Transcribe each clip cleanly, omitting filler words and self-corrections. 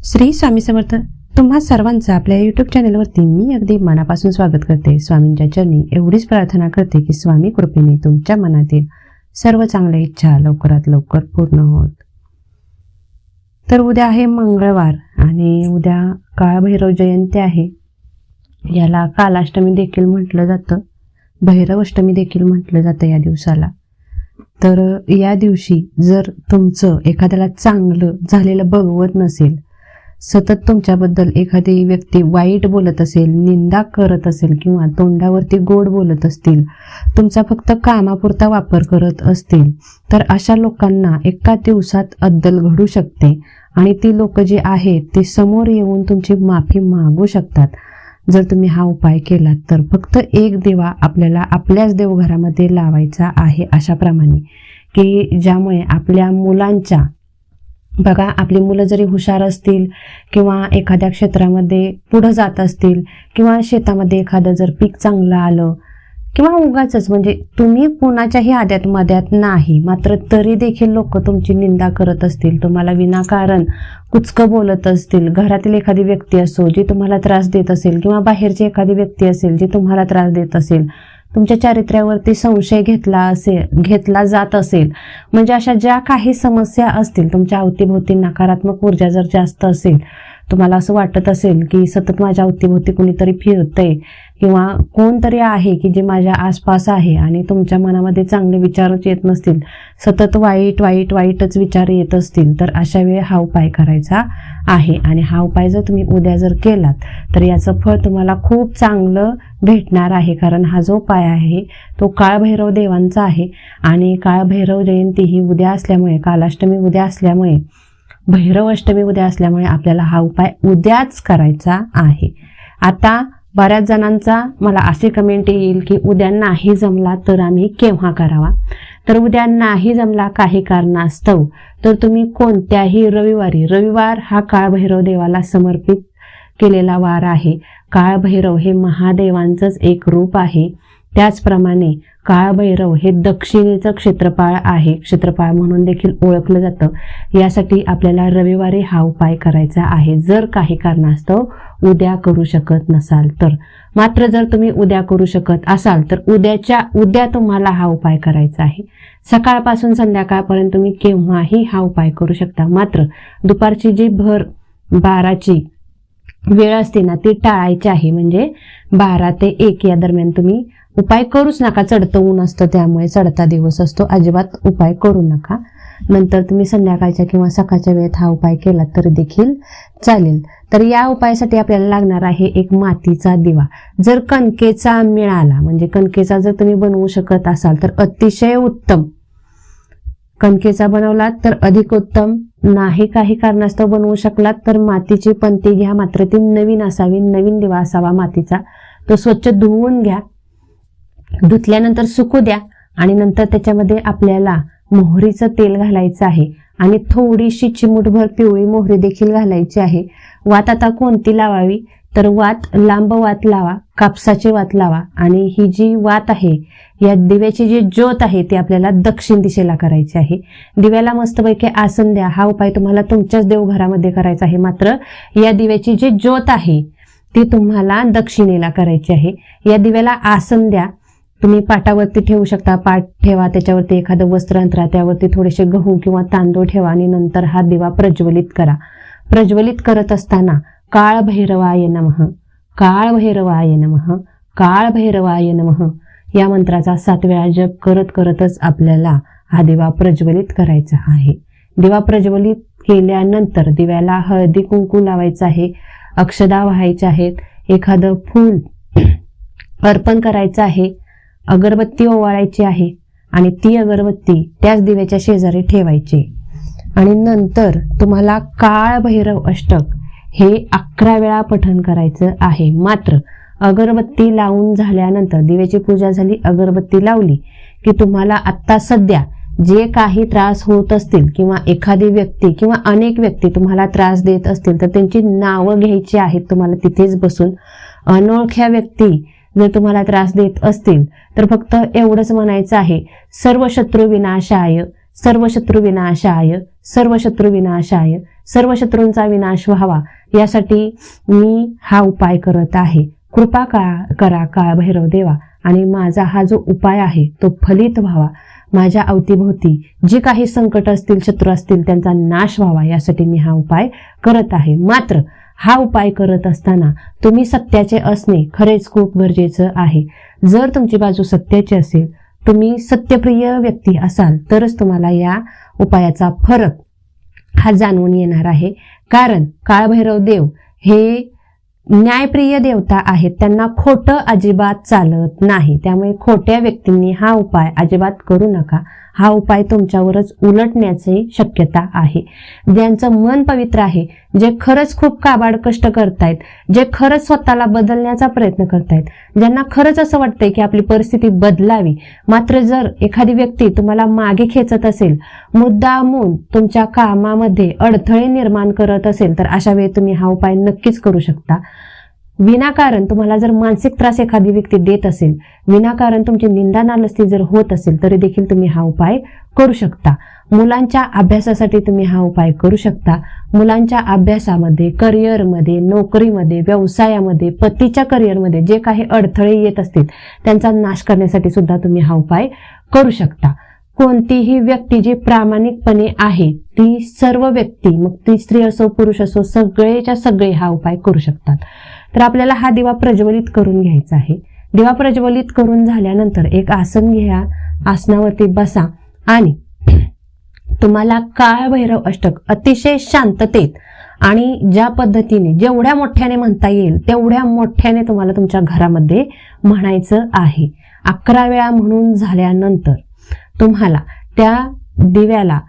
श्री स्वामी समर्थ. तुम्हा सर्वांचं आपल्या यूट्यूब चॅनलवरती मी अगदी मनापासून स्वागत करते. स्वामींच्या चरणी एवढीच प्रार्थना करते की स्वामी कृपेने तुमच्या मनातील सर्व चांगल्या इच्छा लवकरात लवकर पूर्ण होत. तर उद्या आहे मंगळवार आणि उद्या काळभैरव जयंती आहे. याला कालाष्टमी देखील म्हटलं जातं, भैरव अष्टमी देखील म्हटलं जातं या दिवसाला. तर या दिवशी जर तुमचं एखाद्याला चांगलं झालेलं बघवत नसेल, सतत तुमच्याबद्दल एखादी व्यक्ती वाईट बोलत असेल, निंदा करत असेल किंवा तोंडावरती गोड बोलत असतील, तुमचा फक्त कामापुरता वापर करत असतील, तर अशा लोकांना एका दिवसात अद्दल घडू शकते आणि ती लोक जी आहेत ती समोर येऊन तुमची माफी मागू शकतात. जर तुम्ही हा उपाय केलात तर फक्त एक दिवा आपल्याला आपल्याच देवघरामध्ये लावायचा आहे, अशाप्रमाणे की ज्यामुळे आपल्या मुलांच्या, बघा आपली मुलं जरी हुशार असतील किंवा एखाद्या क्षेत्रामध्ये पुढे जात असतील किंवा शेतामध्ये एखादं जर पीक चांगलं आलं किंवा उगाच म्हणजे तुम्ही कोणाच्याही आद्यात मध्यात नाही, मात्र तरी देखील लोक तुमची निंदा करत असतील, तुम्हाला विनाकारण कुचकं बोलत असतील, घरातील एखादी व्यक्ती असो जी तुम्हाला त्रास देत असेल किंवा बाहेरची एखादी व्यक्ती असेल जी तुम्हाला त्रास देत असेल, तुमच्या चारित्र्यावरती संशय घेतला जात असेल, म्हणजे अशा ज्या काही समस्या असतील, तुमच्या अवतीभोवती नकारात्मक ऊर्जा जर जास्त असेल, तुम्हाला असं वाटत असेल की सतत माझ्या अवतीभोवती कुणीतरी फिरतंय किंवा कोणतरी आहे की जे माझ्या आसपास आहे आणि तुमच्या मनामध्ये चांगले विचारच येत नसतील, सतत वाईटच विचार येत असतील, तर अशा वेळी हा उपाय करायचा आहे. आणि हा उपाय जर तुम्ही उद्या जर केलात तर याचं फळ तुम्हाला खूप चांगलं भेटणार आहे. कारण हा जो उपाय आहे तो काळभैरव देवांचा आहे आणि काळभैरव जयंती ही उद्या असल्यामुळे, कालाष्टमी उद्या असल्यामुळे, भैरव अष्टमी उद्या असल्यामुळे आपल्याला हा उपाय उद्याच करायचा आहे. आता बऱ्याच जणांचा मला अशी कमेंट येईल की उद्या नाही जमला तर आम्ही केव्हा करावा. तर उद्या नाही जमला काही कारणास्तव तर तुम्ही कोणत्याही रविवारी, रविवार हा काळभैरव देवाला समर्पित केलेला वार आहे. काळभैरव हे महादेवांचंच एक रूप आहे. त्याचप्रमाणे काळभैरव हे दक्षिणेचं क्षेत्रपाळ आहे, क्षेत्रपाळ म्हणून देखील ओळखलं जातं. यासाठी आपल्याला रविवारी हा उपाय करायचा आहे, जर काही कारणास्तव उद्या करू शकत नसाल तर. मात्र जर तुम्ही उद्या करू शकत असाल तर उद्याच्या उद्या तुम्हाला हा उपाय करायचा आहे. सकाळपासून संध्याकाळपर्यंत तुम्ही केव्हाही हा उपाय करू शकता. मात्र दुपारची जी भर 12ची वेळ असते ना ती टाळायची आहे. म्हणजे 12 ते 1 या दरम्यान तुम्ही उपाय करूच नका. चढतं ऊन असतं त्यामुळे, चढता दिवस असतो, अजिबात उपाय करू नका. नंतर तुम्ही संध्याकाळच्या किंवा सकाळच्या वेळेत हा उपाय केला तरी देखील चालेल. तर या उपायासाठी आपल्याला लागणार आहे एक मातीचा दिवा. जर कणकेचा मिळाला, म्हणजे कणकेचा जर तुम्ही बनवू शकत असाल तर अतिशय उत्तम, कणकेचा बनवलात तर अधिक उत्तम. नाही काही कारणास्तव बनवू शकलात तर मातीची पंती घ्या, मात्र ती नवीन असावी, नवीन दिवा असावा मातीचा. तो स्वच्छ धुवून घ्या, धुतल्यानंतर सुकू द्या आणि नंतर त्याच्यामध्ये आपल्याला मोहरीचं तेल घालायचं आहे आणि थोडीशी चिमूटभर पिवळी मोहरी देखील घालायची आहे. वात आता कोणती लावावी तर वात लांब वात लावा, कापसाची वात लावा. आणि ही जी वात आहे, या दिव्याची जी ज्योत आहे ती आपल्याला दक्षिण दिशेला करायची आहे. दिव्याला मस्तपैकी आसन द्या. हा उपाय तुम्हाला तुमच्याच देवघरामध्ये करायचा आहे, मात्र या दिव्याची जी ज्योत आहे ती तुम्हाला दक्षिणेला करायची आहे. या दिव्याला आसन द्या. तुम्ही पाटावरती ठेवू शकता, पाट ठेवा, त्याच्यावरती एखादं वस्त्र अंतरा, त्यावरती थोडेसे गहू किंवा तांदूळ ठेवा आणि नंतर हा दिवा प्रज्वलित करा. प्रज्वलित करत असताना काळभैरवाय नमः, काळभैरवाय नमः, काळभैरवाय नमः या मंत्राचा 7 वेळा जप करतच आपल्याला हा दिवा प्रज्वलित करायचा आहे. दिवा प्रज्वलित केल्यानंतर दिव्याला हळदी कुंकू लावायचं आहे, अक्षदा व्हायच्या आहेत, एखादं फूल अर्पण करायचं आहे, अगरबत्ती ओवाळायची आहे आणि ती अगरबत्ती त्याच दिव्याच्या शेजारी ठेवायची. आणि नंतर तुम्हाला काळभैरव अष्टक हे 11 वेळा पठण करायचं आहे. मात्र अगरबत्ती लावून झाल्यानंतर, दिव्याची पूजा झाली, अगरबत्ती लावली की तुम्हाला आत्ता सध्या जे काही त्रास होत असतील किंवा एखादी व्यक्ती किंवा अनेक व्यक्ती तुम्हाला त्रास देत असतील तर त्यांची नावं घ्यायची आहेत तुम्हाला तिथेच बसून. अनोळख्या व्यक्ती जर तुम्हाला त्रास देत असतील तर फक्त एवढंच म्हणायचं आहे, सर्व शत्रू विनाशाय, सर्व शत्रू विनाशाय, सर्व शत्रू विनाशाय, सर्व शत्रूंचा विनाश व्हावा यासाठी मी हा उपाय करत आहे. कृपा करा काळ भैरव देवा आणि माझा हा जो उपाय आहे तो फलित व्हावा. माझ्या अवतीभोवती जी काही संकट असतील, शत्रू असतील, त्यांचा नाश व्हावा यासाठी मी हा उपाय करत आहे. मात्र हा उपाय करत असताना तुम्ही सत्याचे असणे खरेच खूप गरजेचं आहे. जर तुमची बाजू सत्याची असेल, तुम्ही सत्यप्रिय व्यक्ती असाल तरच तुम्हाला या उपायाचा फरक हा जाणवून येणार आहे. कारण काळभैरव देव हे न्यायप्रिय देवता आहेत, त्यांना खोटं अजिबात चालत नाही. त्यामुळे खोट्या व्यक्तींनी हा उपाय अजिबात करू नका. हा उपाय तुमच्यावरच उलटण्याची शक्यता आहे. ज्यांचं मन पवित्र आहे, जे खरंच खूप काबाड कष्ट करतायत, जे खरंच स्वतःला बदलण्याचा प्रयत्न करतायत, ज्यांना खरंच असं वाटतंय की आपली परिस्थिती बदलावी, मात्र जर एखादी व्यक्ती तुम्हाला मागे खेचत असेल, मुद्दामून तुमच्या कामामध्ये अडथळे निर्माण करत असेल, तर अशा वेळी तुम्ही हा उपाय नक्कीच करू शकता. विनाकारण तुम्हाला जर मानसिक त्रास एखादी व्यक्ती देत असेल, विनाकारण तुमची निंदा नालस्ती जर होत असेल, तरी देखील तुम्ही हा उपाय करू शकता. मुलांच्या अभ्यासासाठी तुम्ही हा उपाय करू शकता. मुलांच्या अभ्यासामध्ये, करिअरमध्ये, नोकरीमध्ये, व्यवसायामध्ये, पतीच्या करिअरमध्ये जे काही अडथळे येत असतील त्यांचा नाश करण्यासाठी सुद्धा तुम्ही हा उपाय करू शकता. कोणतीही व्यक्ती जी प्रामाणिकपणे आहे ती सर्व व्यक्ती, मग ती स्त्री असो पुरुष असो, सगळेच्या सगळे हा उपाय करू शकतात. तर आपल्याला हा दिवा प्रज्वलित करून घ्यायचा आहे. दिवा प्रज्वलित करून झाल्यानंतर एक आसन घ्या, आसनावरती बसा आणि तुम्हाला काळभैरव अष्टक अतिशय शांततेत आणि ज्या पद्धतीने जेवढ्या मोठ्याने म्हणता येईल तेवढ्या मोठ्याने तुम्हाला तुमच्या घरामध्ये म्हणायचं आहे. 11 वेळा म्हणून झाल्यानंतर तुम्हाला त्या दिव्याला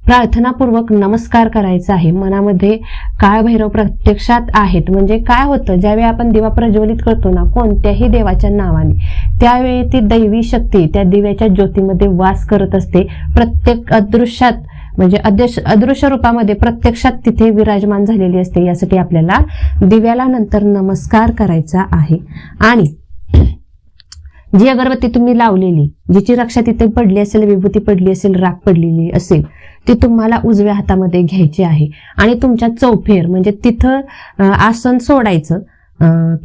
प्रार्थनापूर्वक नमस्कार करायचा आहे. मनामध्ये काळभैरव प्रत्यक्षात आहेत. म्हणजे काय होतं, ज्यावेळी आपण दिवा प्रज्वलित करतो ना कोणत्याही देवाच्या नावाने, त्यावेळी ती दैवी शक्ती त्या दिव्याच्या ज्योतीमध्ये वास करत असते. प्रत्येक अदृश्यात म्हणजे अदृश्य रूपामध्ये प्रत्यक्षात तिथे विराजमान झालेली असते. यासाठी आपल्याला दिव्याला नंतर नमस्कार करायचा आहे. आणि जी अगरबत्ती तुम्ही लावलेली, जिची रक्षा तिथे पडली असेल, विभूती पडली असेल, राख पडलेली असेल, ती तुम्हाला उजव्या हातामध्ये घ्यायची आहे. आणि तुमच्या चौफेर म्हणजे तिथं आसन सोडायचं,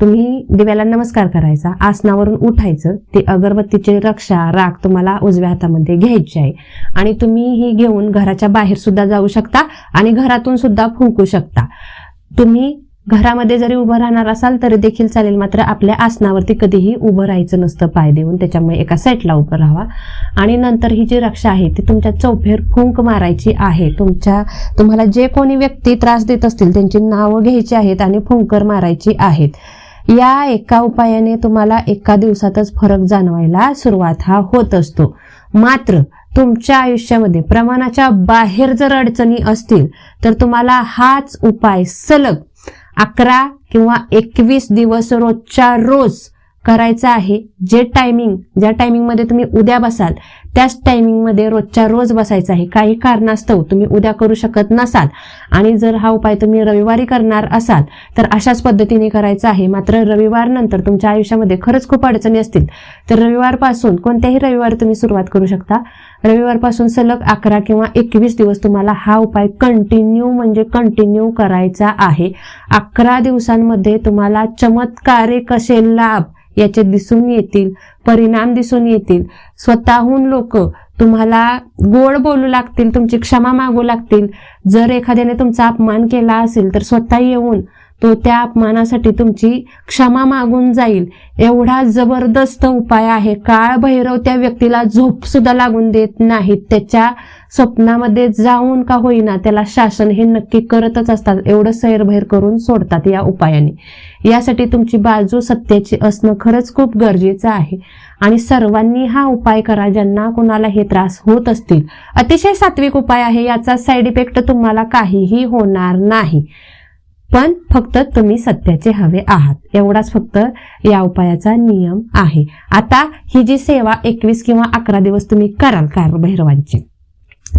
तुम्ही दिव्याला नमस्कार करायचा, आसनावरून उठायचं, ती अगरबत्तीची रक्षा राख तुम्हाला उजव्या हातामध्ये घ्यायची आहे. आणि तुम्ही ही घेऊन घराच्या बाहेर सुद्धा जाऊ शकता आणि घरातून सुद्धा फुंकू शकता. तुम्ही घरामध्ये जरी उभं राहणार असाल तरी देखील चालेल, मात्र आपल्या आसनावरती कधीही उभं राहायचं नसतं पाय देऊन, त्याच्यामुळे एका साईडला उभं राहावा. आणि नंतर ही जी रक्षा आहे ती तुमच्या चौफेर फुंक मारायची आहे. तुम्हाला जे कोणी व्यक्ती त्रास देत असतील त्यांची नावं घ्यायची आहेत आणि फुंकर मारायची आहेत. या एका उपायाने तुम्हाला एका दिवसातच फरक जाणवायला सुरुवात हा होत असतो. मात्र तुमच्या आयुष्यामध्ये प्रमाणाच्या बाहेर जर अडचणी असतील तर तुम्हाला हाच उपाय सलग 11 किंवा 21 दिवस रोजच्या रोज करायचा आहे. ज्या टायमिंगमध्ये तुम्ही उद्या बसाल त्याच टायमिंगमध्ये रोजच्या रोज बसायचं आहे. काही कारणास्तव तुम्ही उद्या करू शकत नसाल आणि जर हा उपाय तुम्ही रविवारी करणार असाल तर अशाच पद्धतीने करायचा आहे. मात्र रविवार नंतर तुमच्या आयुष्यामध्ये खरंच खूप अडचणी असतील तर रविवारपासून कोणत्याही रविवारी तुम्ही सुरुवात करू शकता. रविवारपासून सलग 11 किंवा 21 दिवस तुम्हाला हा उपाय कंटिन्यू करायचा आहे. 11 दिवसांमध्ये तुम्हाला चमत्कारिक असे लाभ याचे दिसून येतील, परिणाम दिसून येतील. स्वतःहून लोक तुम्हाला गोड बोलू लागतील, तुमची क्षमा मागू लागतील. जर एखाद्याने तुमचा अपमान केला असेल तर स्वतः येऊन तो त्या अपमानासाठी तुमची क्षमा मागून जाईल. एवढा जबरदस्त उपाय आहे. काळभैरव त्या व्यक्तीला झोप सुद्धा लागून देत नाहीत. त्याच्या स्वप्नामध्ये जाऊन का होईना त्याला शासन हे नक्की करतच असतात. एवढं सैरभैर करून सोडतात या उपायाने. यासाठी तुमची बाजू सत्याची असणं खरंच खूप गरजेचं आहे. आणि सर्वांनी हा उपाय करा ज्यांना कोणाला हे त्रास होत असतील. अतिशय सात्विक उपाय आहे. याचा साईड इफेक्ट तुम्हाला काहीही होणार नाही. पण फक्त तुम्ही सत्याचे हवे आहात, एवढाच फक्त या उपायाचा नियम आहे. आता ही जी सेवा 21 किंवा 11 दिवस तुम्ही कराल काळभैरवांची,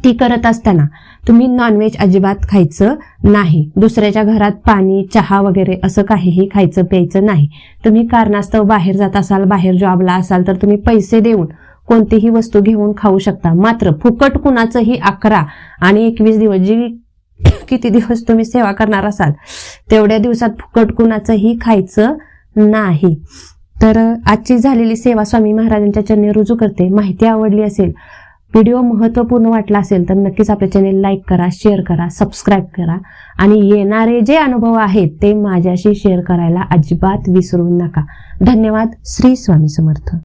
ती करत असताना तुम्ही नॉनव्हेज अजिबात खायचं नाही. दुसऱ्याच्या घरात पाणी, चहा वगैरे असं काहीही खायचं प्यायचं नाही. तुम्ही कारणास्तव बाहेर जात असाल, बाहेर जॉबला असाल तर तुम्ही पैसे देऊन कोणतीही वस्तू घेऊन खाऊ शकता. मात्र फुकट कुणाचंही 11 आणि 21 दिवस, जी किती दिवस तुम्ही सेवा करणार असाल तेवढ्या दिवसात फुकट कुणाचंही खायचं नाही. तर आजची झालेली सेवा स्वामी महाराजांच्या चरणी रुजू करते. माहिती आवडली असेल, व्हिडिओ महत्त्वपूर्ण वाटला असेल तर नक्कीच आपल्या चॅनेल लाईक करा, शेअर करा, सबस्क्राईब करा आणि येणारे जे अनुभव आहेत ते माझ्याशी शेअर करायला अजिबात विसरू नका. धन्यवाद. श्री स्वामी समर्थ.